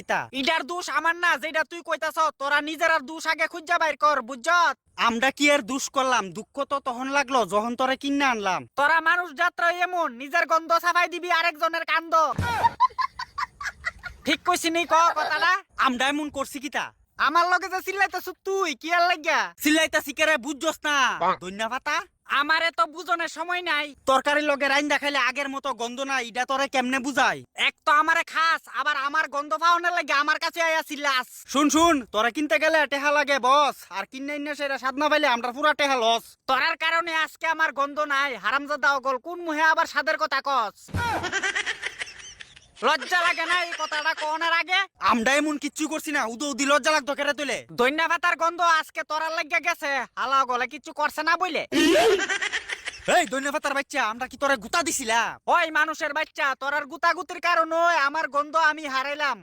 কিতা ইটার দোষ আমার না, যেটা তুই কইতাছ তোরা নিজের আর দোষ আগে খুঁজা বাইর কর, বুঝছত? আমরা কি আর দুষ করলাম? দুঃখ তো তখন লাগলো যখন তোরে কিনে আনলাম। তোরা মানুষ যাত্রা এমন নিজের গন্ধ সাফাই দিবি আরেকজনের কান্দ। ঠিক কইছি নি ক কথাটা? আমরা এমন করছি কিতা? আমার লগে যে চিল্লাইতাছ তুই কি আর লাগিয়া? সিলাইতা সিকারে বুঝছস না? ধন্যা পাতা আমারে তো বুঝনের সময় নাই। তরকারির লগে রাইন দেখাইলে আগের মতো গন্ধ না, এটা তোরে কেমনে বুঝাই? এক তো আমারে খাস, আবার আমার গন্ধ পাওয়ানোর লাগে আমার কাছে আইয়া চিল্লাস। শুন শুন, তোরা কিনতে গেলে টেহা লাগে বস, আর কিনে না সেটা স্বাদ না পাইলে আমরা পুরা টেহা লস। তোরার কারণে আজকে আমার গন্ধ নাই। হারামজাদা অগল, কোন মুহে আবার স্বাদের কথা কস? লজ্জা লাগে না এই কথাটা কোনের আগে? আমরা এমন কিচ্ছু করছি না, উদো উদি লজ্জা লাগতো কেটে তুলে। দৈন্যা ভাতার গন্ধ আজকে তোরার লাগিয়া গেছে, হালা গলে কিচ্ছু করছে না বইলে। এই ধন্যা পাতার বাচ্চা, আমরা কি তোরে গুতা দিছিলাম? ওই মানুষের বাচ্চা, তোরার গুতাগুতির কারণে আমার গন্ধ আমি হারাইলাম।